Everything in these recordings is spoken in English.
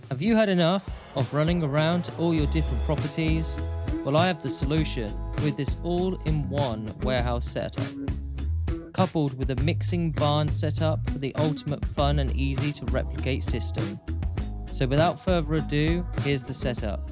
Have you had enough of running around to all your different properties? Well, I have the solution with this all-in-one warehouse setup. Coupled with a mixing barn setup for the ultimate fun and easy to replicate system. So without further ado, here's the setup.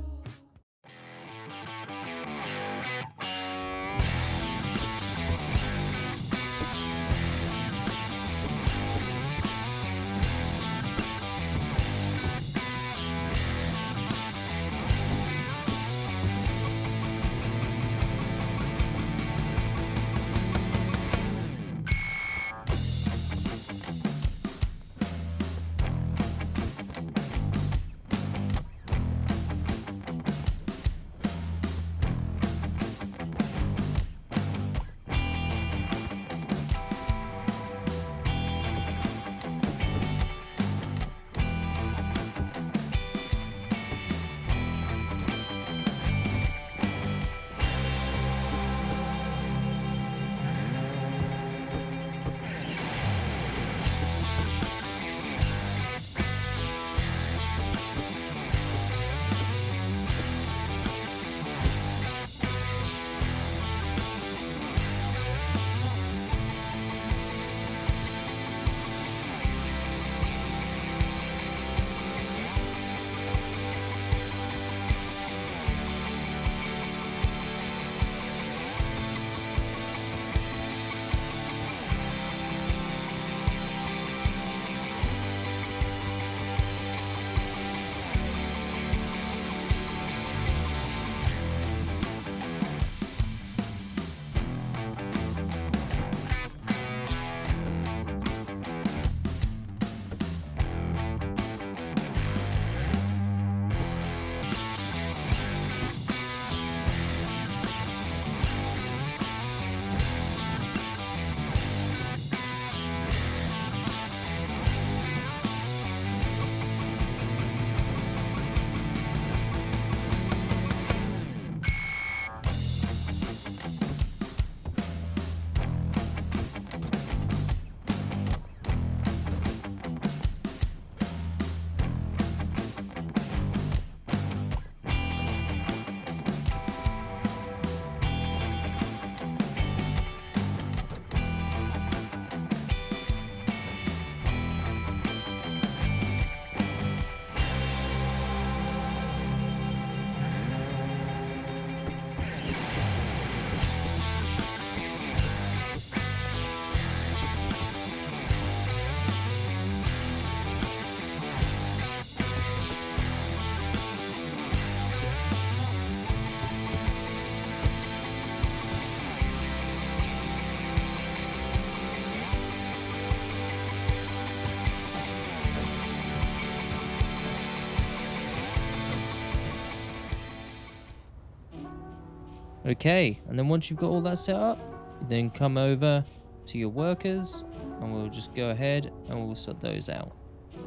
Okay, and then once you've got all that set up, then come over to your workers and we'll just go ahead and we'll sort those out.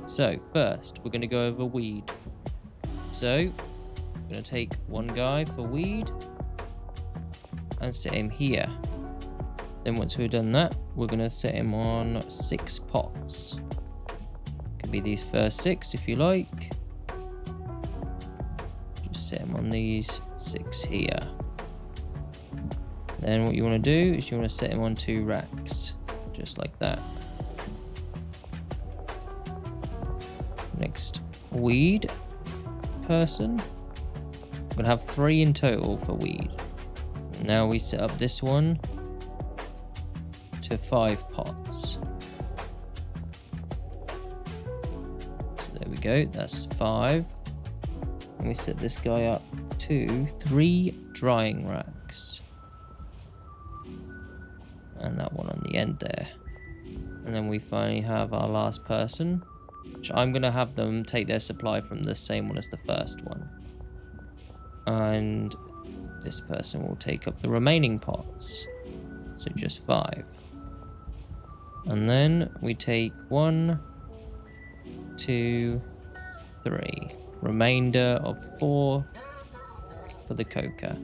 So first, we're going to go over weed. So I'm going to take one guy for weed and set him here. Then once we've done that, we're going to set him on 6 pots. Could be these first 6 if you like. Just set him on these 6 here. Then what you want to do is you want to set him on 2 racks, just like that. Next, weed person. I'm going to have 3 in total for weed. Now we set up this one to 5 pots. So there we go, that's 5. And we set this guy up to 3 drying racks. And that one on the end there. And then we finally have our last person, which I'm going to have them take their supply from the same one as the first one. And this person will take up the remaining pots. So just 5. And then we take 1, 2, 3. Remainder of 4 for the coca.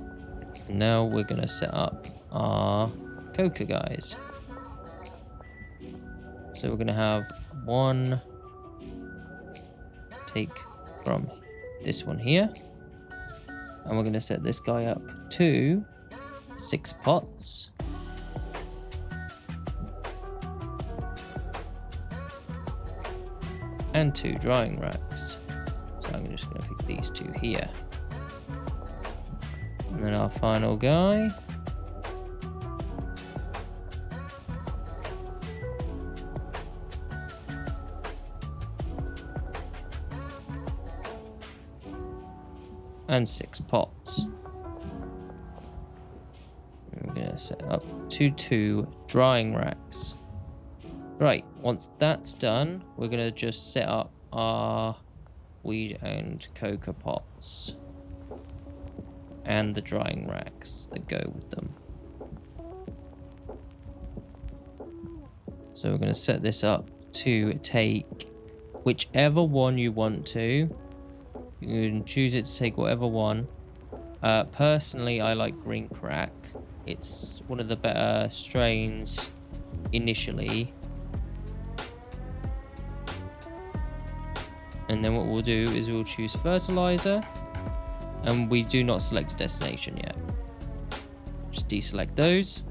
Now we're going to set up our coca guys. So we're going to have 1, take from this one here. And we're going to set this guy up to 6 pots. And 2 drying racks. So I'm just going to pick these 2 here. And then our final guy. And 6 pots. I'm going to set up 2 drying racks. Right, once that's done, we're going to just set up our weed and coca pots. And the drying racks that go with them. So we're going to set this up to take whichever one you want to. You can choose it to take whatever one. Personally, I like Green Crack. It's one of the better strains initially. And then what we'll do is we'll choose fertilizer. And we do not select a destination yet. Just deselect those.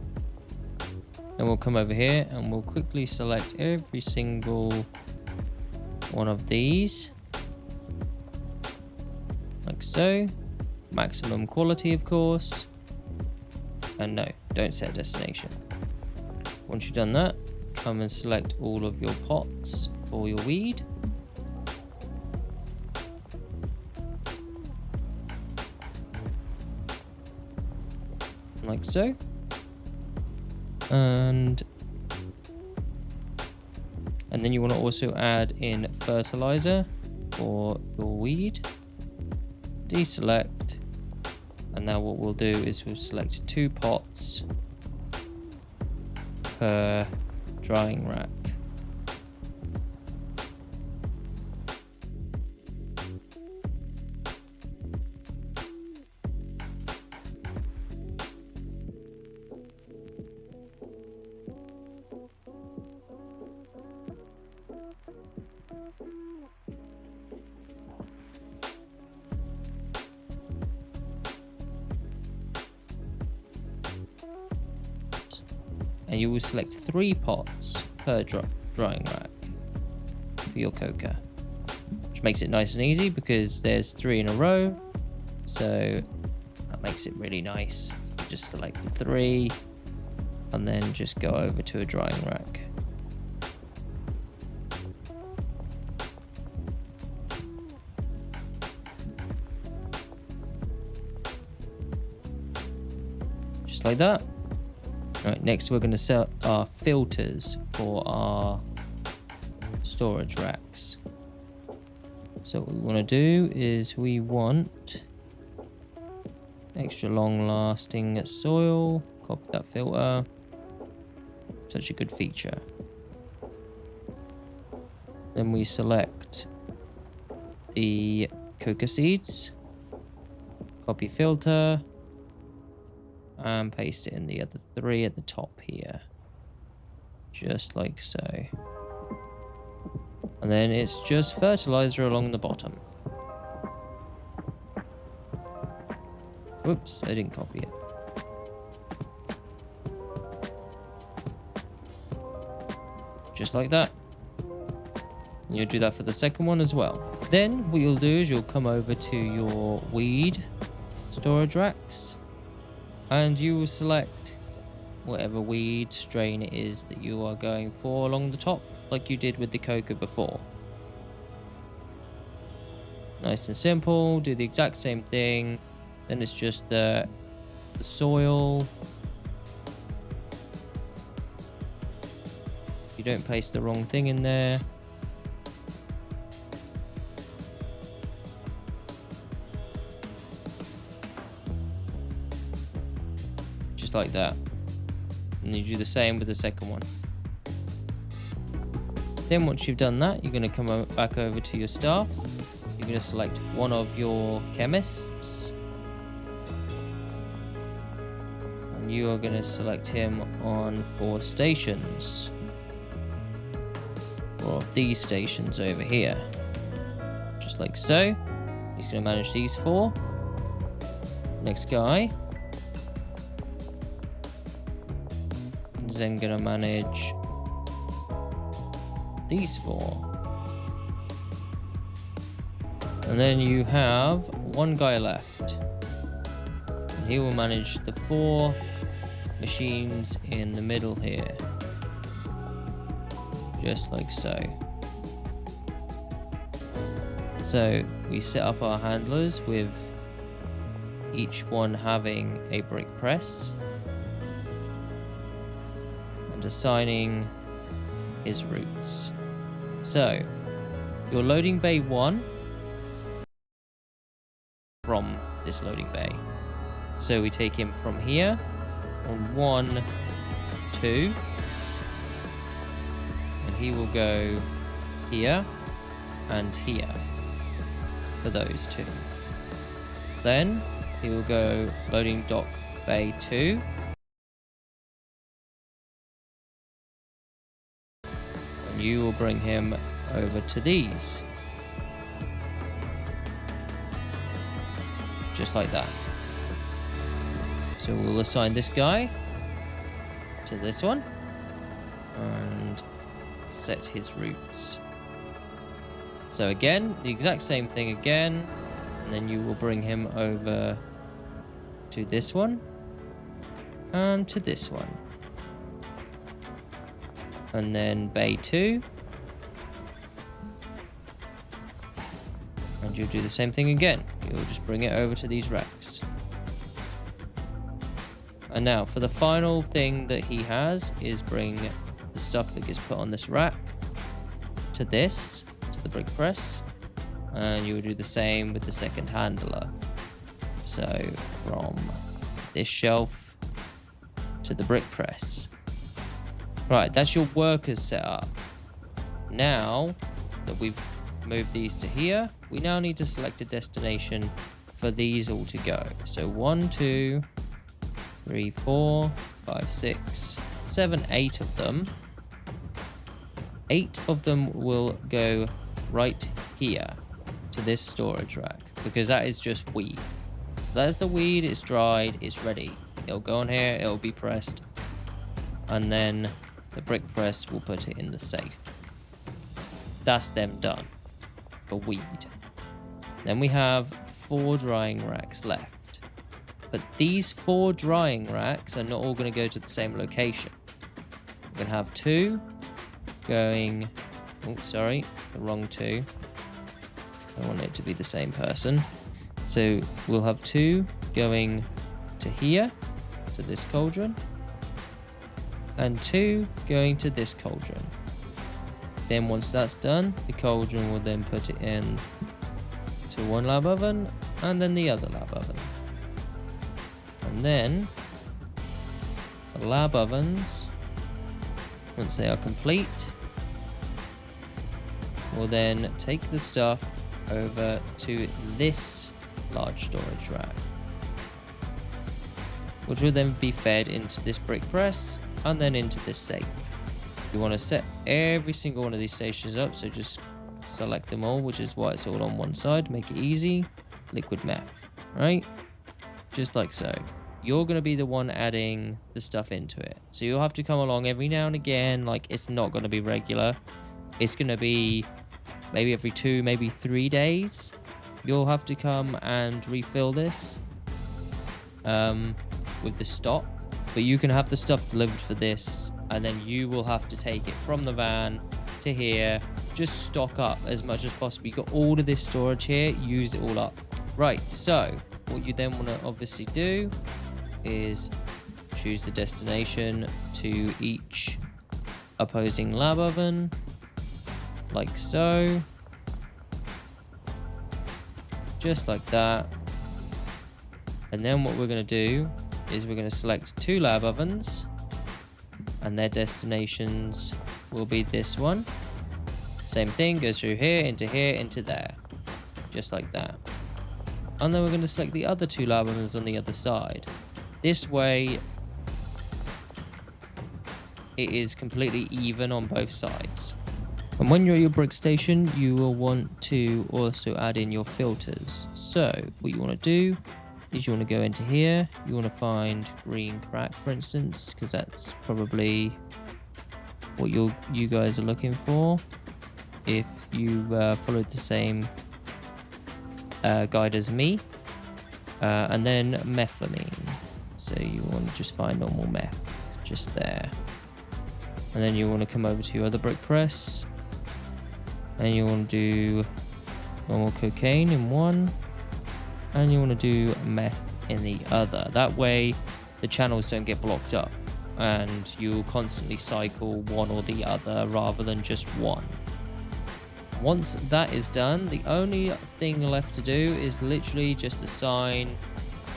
Then we'll come over here and we'll quickly select every single one of these. Like so. Maximum quality, of course. And no, don't set a destination. Once you've done that, come and select all of your pots for your weed. Like so. And then you want to also add in fertilizer for your weed. Deselect. And now what we'll do is we'll select 2 pots per drying rack. And you will select 3 pots per drying rack for your coca, which makes it nice and easy because there's 3 in a row, so that makes it really nice. You just select 3 and then just go over to a drying rack. Just like that. Right, next we're going to set our filters for our storage racks. So what we want to do is we want extra long lasting soil. Copy that filter. Such a good feature. Then we select the coca seeds. Copy filter. And paste it in the other 3 at the top here. Just like so. And then it's just fertilizer along the bottom. Whoops, I didn't copy it. Just like that. And you'll do that for the second one as well. Then what you'll do is you'll come over to your weed storage racks. And you will select whatever weed strain it is that you are going for along the top, like you did with the coca before. Nice and simple, do the exact same thing. Then it's just the soil. You don't paste the wrong thing in there. Like that, and you do the same with the second one. Then once you've done that, you're going to come back over to your staff. You're going to select one of your chemists, and you are going to select him on 4 stations, 4 of these stations over here, just just like so. He's going to manage these 4. Next guy is then going to manage these 4. And then you have one guy left. And he will manage the 4 machines in the middle here. Just like so. So we set up our handlers with each one having a brick press and assigning his routes. So your loading bay 1 from this loading bay. So we take him from here on 1, 2, and he will go here and here for those 2. Then he will go loading dock bay 2, and you will bring him over to these, just like that. So we'll assign this guy to this one and set his routes. So again, the exact same thing again, and then you will bring him over to this one and to this one. And then bay 2. And you'll do the same thing again. You'll just bring it over to these racks. And now for the final thing that he has is bring the stuff that gets put on this rack to this, to the brick press. And you will do the same with the second handler. So from this shelf to the brick press. Right, that's your workers set up. Now that we've moved these to here, we now need to select a destination for these all to go. So 1, 2, 3, 4, 5, 6, 7, 8 of them. 8 of them will go right here to this storage rack because that is just weed. So that's the weed, it's dried, it's ready. It'll go on here, it'll be pressed, and then the brick press will put it in the safe. That's them done for weed. Then we have 4 drying racks left. But these 4 drying racks are not all going to go to the same location. We're going to have 2 going... Oh, sorry, the wrong 2. I want it to be the same person. So we'll have 2 going to here, to this cauldron, and 2 going to this cauldron. Then once that's done, the cauldron will then put it in to one lab oven and then the other lab oven. And then the lab ovens, once they are complete, will then take the stuff over to this large storage rack, which will then be fed into this brick press and then into this safe. You want to set every single one of these stations up, so just select them all, which is why it's all on one side, make it easy. Liquid meth, right? Just like so. You're going to be the one adding the stuff into it, so you'll have to come along every now and again. Like, it's not going to be regular, it's going to be maybe every 2, maybe 3 days. You'll have to come and refill this with the stock, but you can have the stuff delivered for this, and then you will have to take it from the van to here. Just stock up as much as possible. You got all of this storage here, use it all up. Right, so what you then want to obviously do is choose the destination to each opposing lab oven, like so, just like that. And then what we're going to do is we're going to select 2 lab ovens, and their destinations will be this one. Same thing, goes through here, into there, just like that. And then we're going to select the other 2 lab ovens on the other side. This way it is completely even on both sides. And when you're at your brick station, you will want to also add in your filters. So what you want to do is you want to go into here. You want to find green crack, for instance, because that's probably what you guys are looking for. If you followed the same guide as me. And then methylamine. So you want to just find normal meth, just there. And then you want to come over to your other brick press. And you want to do normal cocaine in one. And you want to do meth in the other. That way the channels don't get blocked up. And you'll constantly cycle one or the other rather than just one. Once that is done, the only thing left to do is literally just assign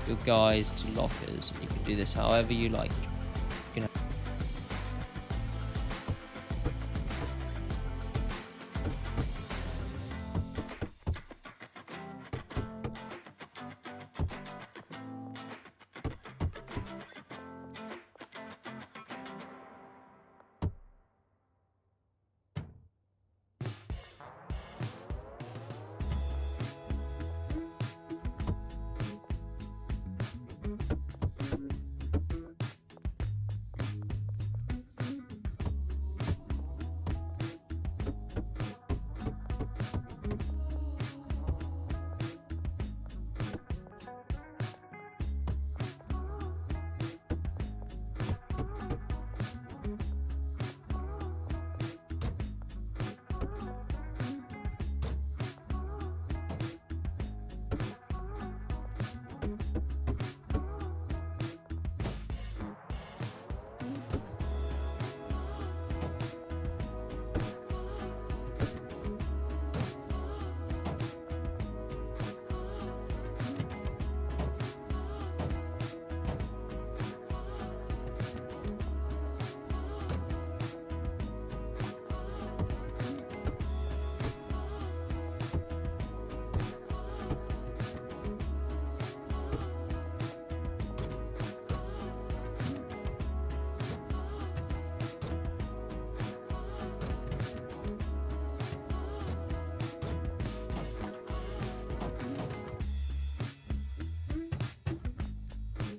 your guys to lockers. You can do this however you like. You can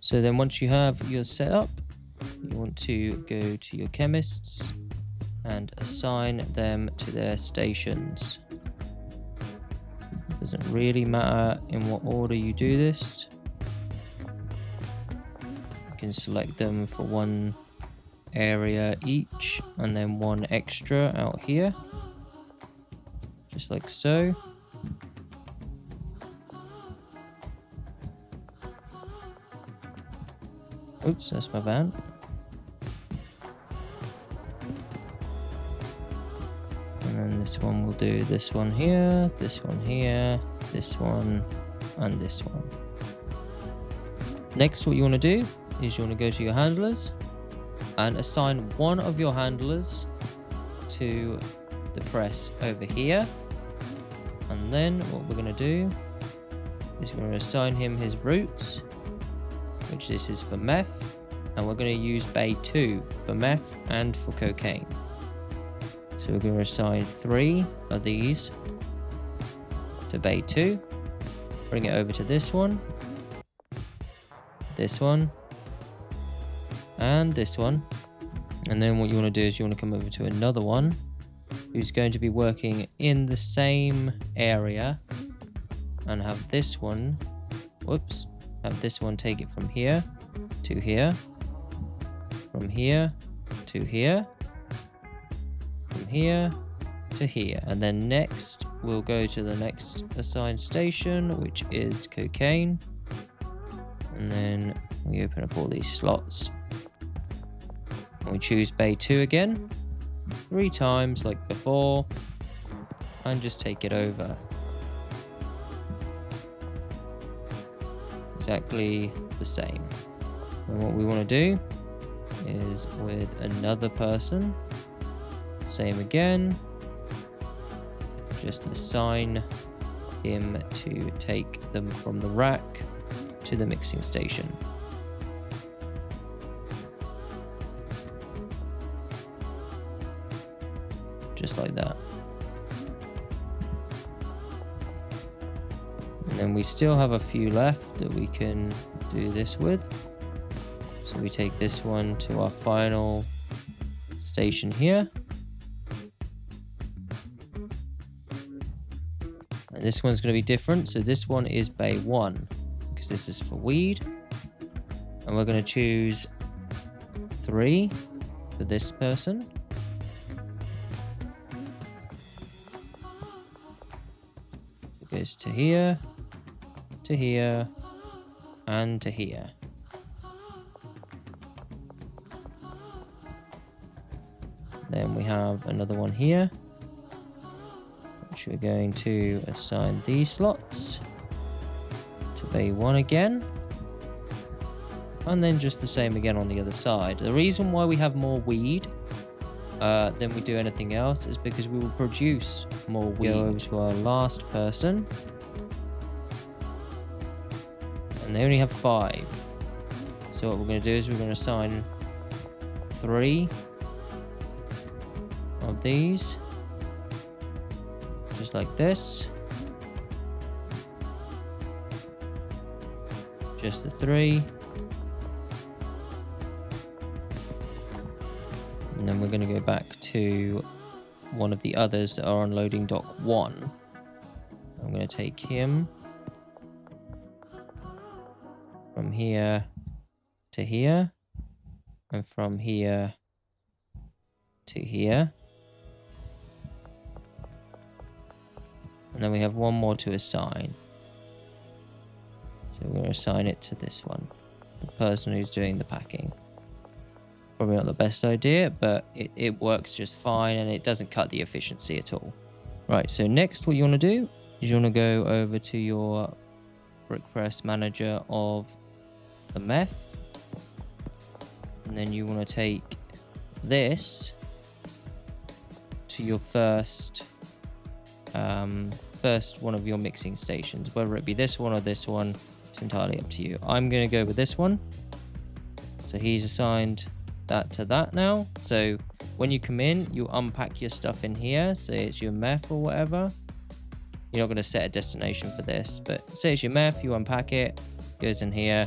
So then once you have your setup, you want to go to your chemists and assign them to their stations. It doesn't really matter in what order you do this. You can select them for one area each and then one extra out here, just like so. Oops, that's my van. And then this one will do this one here, this one here, this one, and this one. Next, what you want to do is you want to go to your handlers and assign one of your handlers to the press over here. And then what we're going to do is we're going to assign him his routes, which this is for meth, and we're going to use bay 2 for meth and for cocaine. So we're going to assign 3 of these to bay 2, bring it over to this one, and this one. And then what you want to do is you want to come over to another one who's going to be working in the same area and have this one, have this one take it from here to here, from here to here, from here to here. And then next we'll go to the next assigned station, which is cocaine. And then we open up all these slots. And we choose bay 2 again, 3 times like before, and just take it over. Exactly the same. And what we want to do is with another person, same again, just assign him to take them from the rack to the mixing station. Just like that. And then we still have a few left that we can do this with. So we take this one to our final station here. And this one's going to be different. So this one is bay 1 because this is for weed. And we're going to choose 3 for this person. It goes to here, and to here. Then we have another one here, which we're going to assign these slots to bay 1 again. And then just the same again on the other side. The reason why we have more weed than we do anything else is because we will produce more weed. Go over to our last person. And they only have 5. So what we're going to do is we're going to assign 3 of these. Just like this. Just the 3. And then we're going to go back to one of the others that are on loading dock 1. I'm going to take him from here to here, and from here to here. And then we have one more to assign. So we're going to assign it to this one, the person who's doing the packing. Probably not the best idea, but it works just fine and it doesn't cut the efficiency at all. Right, so next what you want to do is you want to go over to your brick press manager of the meth. And then you want to take this to your first one of your mixing stations, whether it be this one or this one, it's entirely up to you. I'm going to go with this one. So he's assigned that to that now. So when you come in, you unpack your stuff in here. Say it's your meth or whatever. You're not going to set a destination for this, but say it's your meth, you unpack it, goes in here,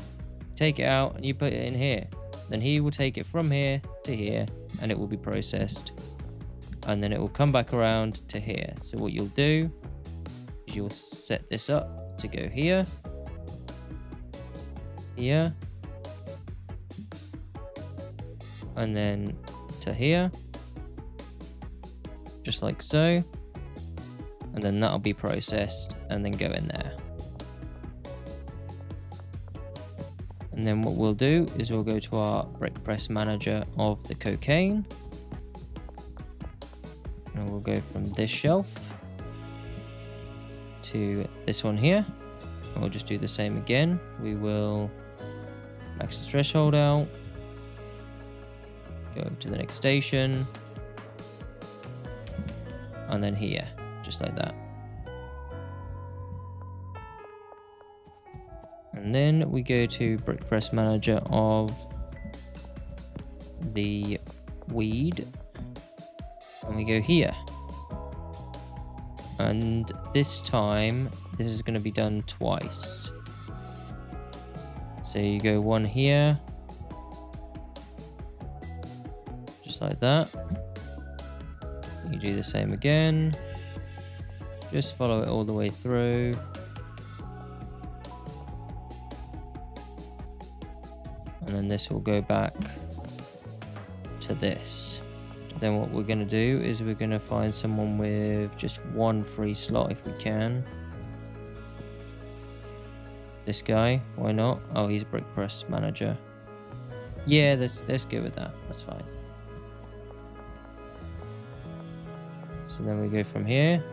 take it out and you put it in here. Then he will take it from here to here and it will be processed. And then it will come back around to here. So what you'll do is you'll set this up to go here, here, and then to here, just like so. And then that'll be processed and then go in there. And then what we'll do is we'll go to our brick press manager of the cocaine. And we'll go from this shelf to this one here. And we'll just do the same again. We will max the threshold out. Go to the next station. And then here, just like that. And then we go to brick press manager of the weed. And we go here. And this time, this is going to be done twice. So you go one here. Just like that. You do the same again. Just follow it all the way through. And then this will go back to this. Then what we're going to do is we're going to find someone with just one free slot if we can. This guy, why not? Oh, he's a brick press manager. Yeah, let's go with that. That's fine. So then we go from here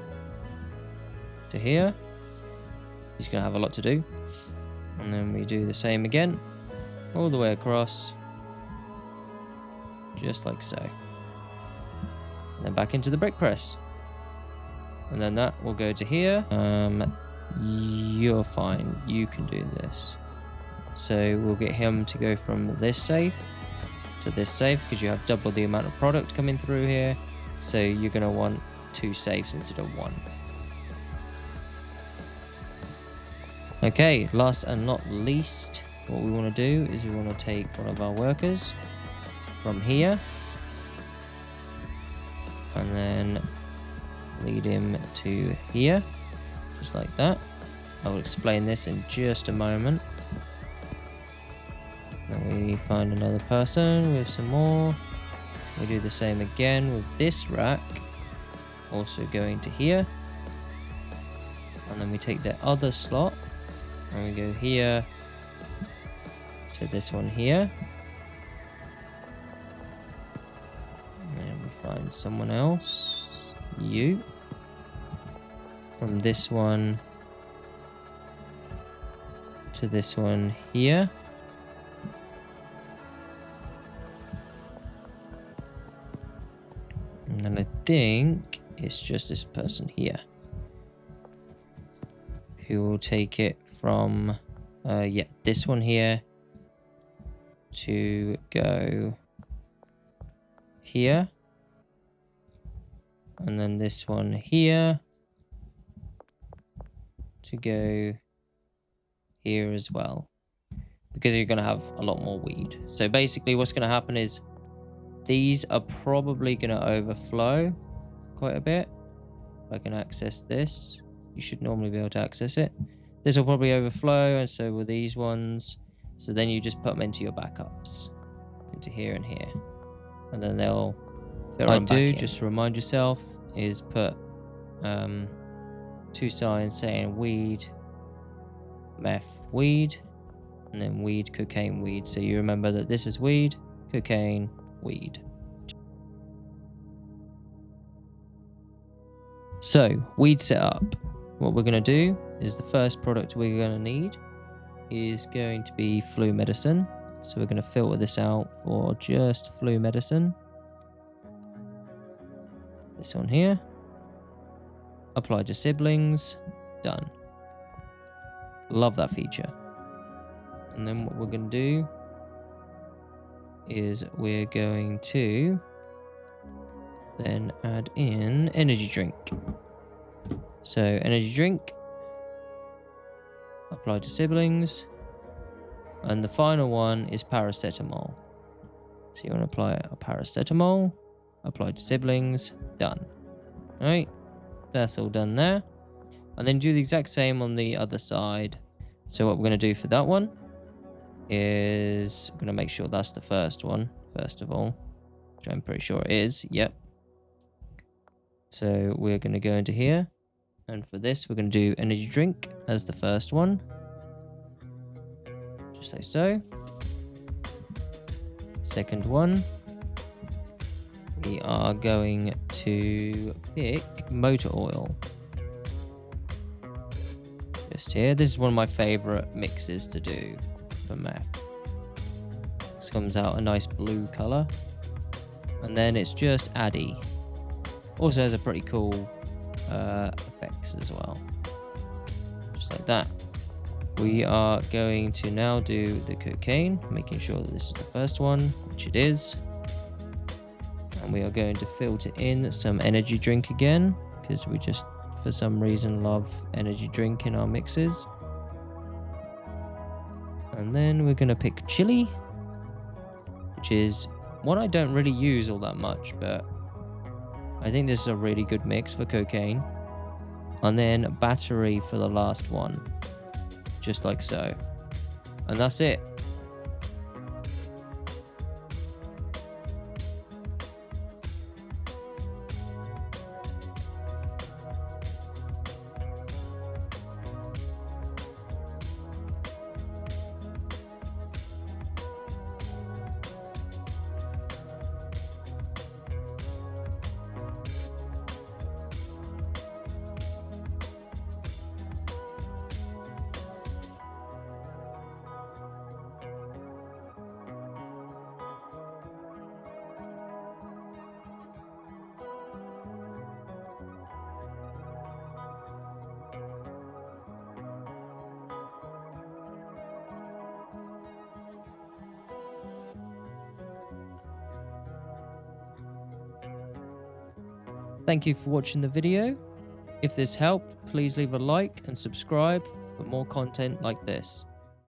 to here. He's going to have a lot to do. And then we do the same again, all the way across, just like so. And then back into the brick press. And then that will go to here. You're fine. You can do this. So we'll get him to go from this safe to this safe because you have double the amount of product coming through here. So you're going to want 2 safes instead of 1. Okay, last and not least, what we want to do is we want to take one of our workers from here and then lead him to here, just like that. I will explain this in just a moment. Then we find another person with some more. We do the same again with this rack, also going to here. And then we take the other slot and we go here to this one here. And we find someone else, you, from this one to this one here. And then I think it's just this person here who will take it from, yeah, this one here to go here. And then this one here to go here as well. Because you're going to have a lot more weed. So basically what's going to happen is these are probably going to overflow quite a bit. If I can access this, you should normally be able to access it. This will probably overflow, and so will these ones. So then you just put them into your backups, into here and here, and then they'll fill them back in. Just to remind yourself, is put 2 signs saying weed, meth, weed, and then weed, cocaine, weed. So you remember that this is weed, cocaine, weed. So, weed setup. What we're going to do is the first product we're going to need is going to be flu medicine. So we're going to filter this out for just flu medicine. This one here. Apply to siblings. Done. Love that feature. And then what we're going to do is we're going to then add in energy drink. So energy drink, apply to siblings, and the final one is paracetamol. So you want to apply a paracetamol, apply to siblings, done. All right, that's all done there. And then do the exact same on the other side. So what we're going to do for that one is I'm going to make sure that's the first one, first of all, which I'm pretty sure it is. Yep. So we're going to go into here. And for this, we're going to do energy drink as the first one. Just like so. Second one, we are going to pick motor oil. Just here. This is one of my favorite mixes to do for meth. This comes out a nice blue color. And then it's just Addy. Also has a pretty cool effects as well, just like that. We are going to now do the cocaine, making sure that this is the first one, which it is. And we are going to filter in some energy drink again, because we just for some reason love energy drink in our mixes. And then we're going to pick chili, which is one I don't really use all that much, but I think this is a really good mix for cocaine. And then battery for the last one. Just like so. And that's it. Thank you for watching the video. If this helped, please leave a like and subscribe for more content like this.